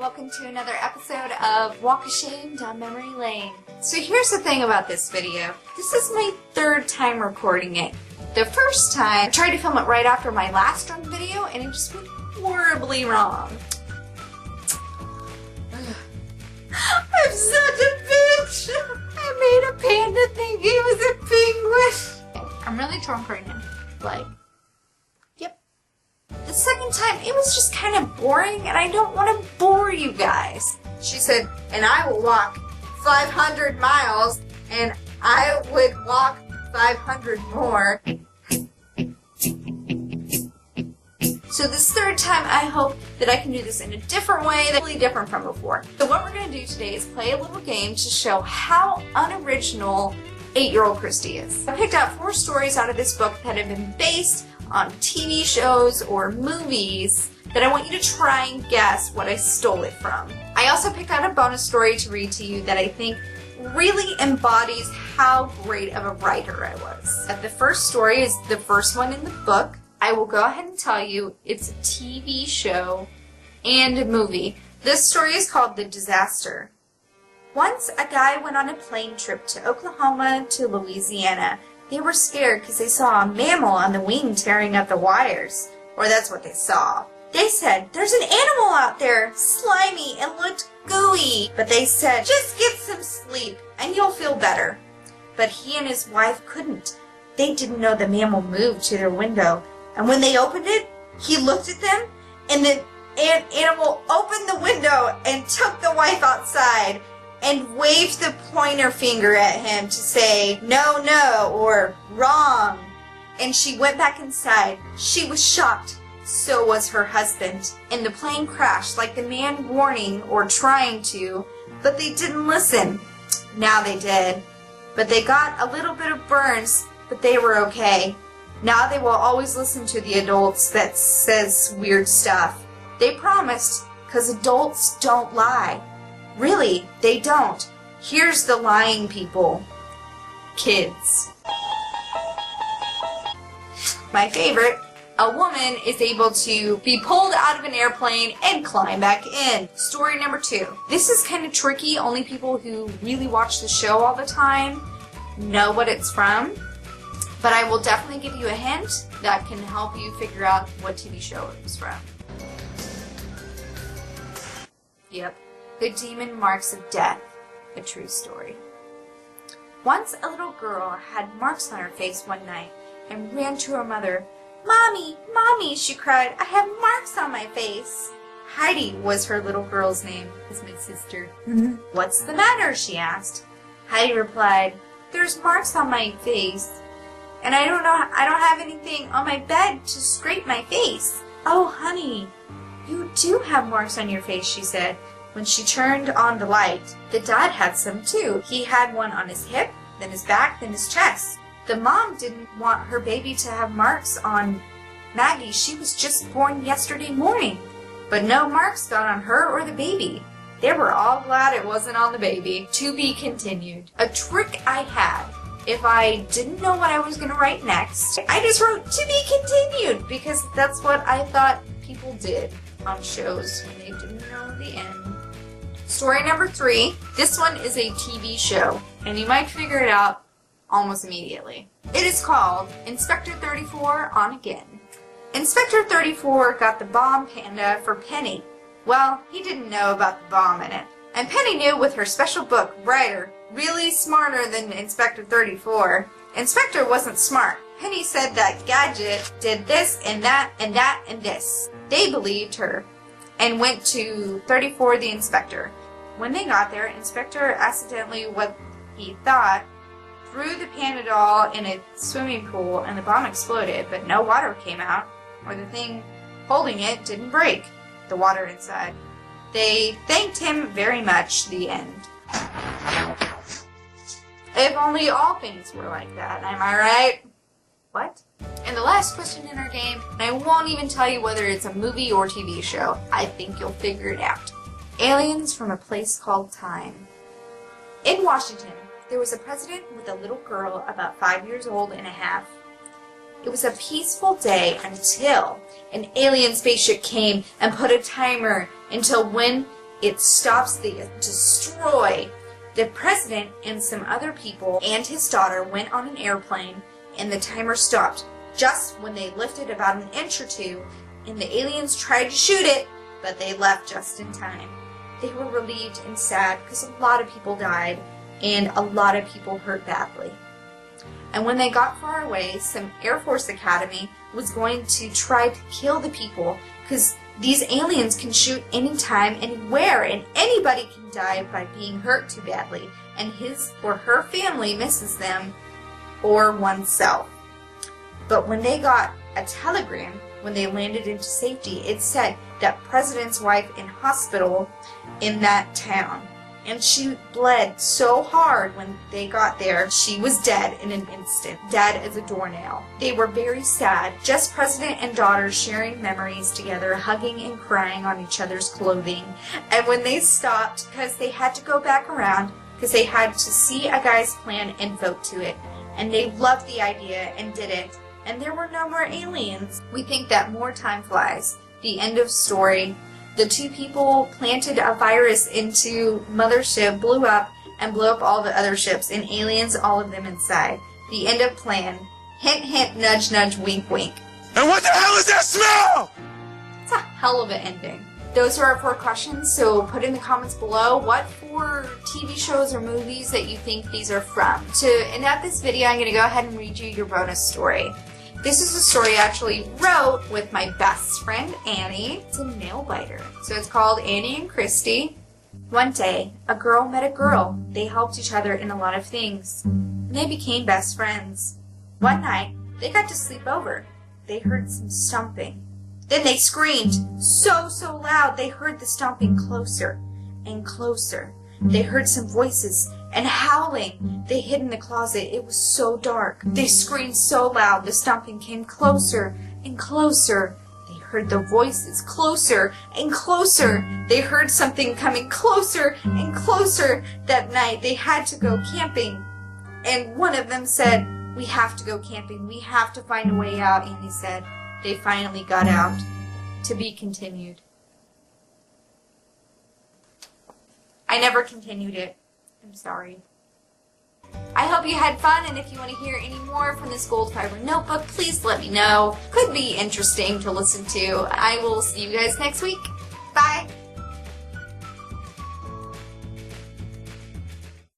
welcome to another episode of Walk of Shame down memory lane. So here's the thing about this video. This is my third time recording it. The first time, I tried to film it right after my last drunk video and it just went horribly wrong. I'm such a bitch! I made a panda think he was a penguin. I'm really drunk right now. Like, yep. The second time, it was just kind of boring and I don't want to bore you guys. She said, and I will walk 500 miles and I would walk 500 more. So this third time, I hope that I can do this in a different way, that's really different from before. So what we're going to do today is play a little game to show how unoriginal 8-year-old Christy is. I picked out 4 stories out of this book that have been based on TV shows or movies that I want you to try and guess what I stole it from. I also picked out a bonus story to read to you that I think really embodies how great of a writer I was. The first story is the first one in the book. I will go ahead and tell you it's a TV show and a movie. This story is called The Disaster. Once a guy went on a plane trip to Oklahoma to Louisiana. They were scared because they saw a mammal on the wing tearing up the wires. Or that's what they saw. They said, there's an animal out there, slimy and looked gooey. But they said, just get some sleep and you'll feel better. But he and his wife couldn't. They didn't know the mammal moved to their window. And when they opened it, he looked at them, and the animal opened the window and took the wife outside and waved the pointer finger at him to say, no, no, or wrong. And she went back inside. She was shocked. So was her husband. And the plane crashed like the man warning or trying to, but they didn't listen. Now they did. But they got a little bit of burns, but they were okay. Now they will always listen to the adults that says weird stuff. They promised, because adults don't lie. Really, they don't. Here's the lying people. Kids. My favorite, a woman is able to be pulled out of an airplane and climb back in. Story number 2. This is kind of tricky. Only people who really watch the show all the time know what it's from. But I will definitely give you a hint that can help you figure out what TV show it was from. Yep. The Demon Marks of Death. A true story. Once a little girl had marks on her face one night and ran to her mother. Mommy, Mommy, she cried, I have marks on my face. Heidi was her little girl's name, is my sister. What's the matter, she asked. Heidi replied, there's marks on my face. And I don't have anything on my bed to scrape my face. Oh, honey, you do have marks on your face, she said. When she turned on the light, the dad had some too. He had one on his hip, then his back, then his chest. The mom didn't want her baby to have marks on Maggie. She was just born yesterday morning. But no marks got on her or the baby. They were all glad it wasn't on the baby. To be continued. A trick I had. If I didn't know what I was going to write next, I just wrote to be continued because that's what I thought people did on shows when they didn't know the end. Story number 3. This one is a TV show, and you might figure it out almost immediately. It is called Inspector 34 On Again. Inspector 34 got the bomb panda for Penny. Well, he didn't know about the bomb in it. And Penny knew with her special book, Brighter, really smarter than Inspector 34. Inspector wasn't smart. Penny said that Gadget did this and that and that and this. They believed her and went to 34 the Inspector. When they got there, Inspector accidentally, what he thought, threw the panda doll in a swimming pool and the bomb exploded, but no water came out, or the thing holding it didn't break, the water inside. They thanked him very much. The end. If only all things were like that, am I right? What? And the last question in our game, and I won't even tell you whether it's a movie or TV show. I think you'll figure it out. Aliens from a Place Called Time. In Washington, there was a president with a little girl about 5 years old and a half. It was a peaceful day until an alien spaceship came and put a timer until when It stops, they destroy. The president and some other people and his daughter went on an airplane, and the timer stopped just when they lifted about an inch or two, and the aliens tried to shoot it, but they left just in time. They were relieved and sad because a lot of people died and a lot of people hurt badly. And when they got far away, some Air Force Academy was going to try to kill the people because these aliens can shoot anytime, anywhere, and anybody can die by being hurt too badly, and his or her family misses them or oneself. But when they got a telegram, when they landed into safety, it said that president's wife in hospital in that town. And she bled so hard when they got there. She was dead in an instant, dead as a doornail. They were very sad, just president and daughter sharing memories together, hugging and crying on each other's clothing. And when they stopped, because they had to go back around, because they had to see a guy's plan and vote to it. And they loved the idea and did it. And there were no more aliens. We think that more time flies. The end of story. The two people planted a virus into mothership, blew up, and blew up all the other ships, and aliens, all of them inside. The end of plan. Hint, hint, nudge, nudge, wink, wink. And what the hell is that smell? It's a hell of an ending. Those are our 4 questions, so put in the comments below what 4 TV shows or movies that you think these are from. To end out this video, I'm going to go ahead and read you your bonus story. This is a story I actually wrote with my best friend, Annie. It's a nail biter. So it's called Annie and Christy. One day, a girl met a girl. They helped each other in a lot of things. And they became best friends. One night, they got to sleep over. They heard some stomping. Then they screamed so loud they heard the stomping closer and closer. They heard some voices and howling. They hid in the closet. It was so dark. They screamed so loud the stomping came closer and closer. They heard the voices closer and closer. They heard something coming closer and closer. That night they had to go camping. And one of them said, "We have to go camping. We have to find a way out," Annie said. They finally got out. To be continued. I never continued it. I'm sorry. I hope you had fun, and if you want to hear any more from this gold fiber notebook, please let me know. Could be interesting to listen to. I will see you guys next week. Bye!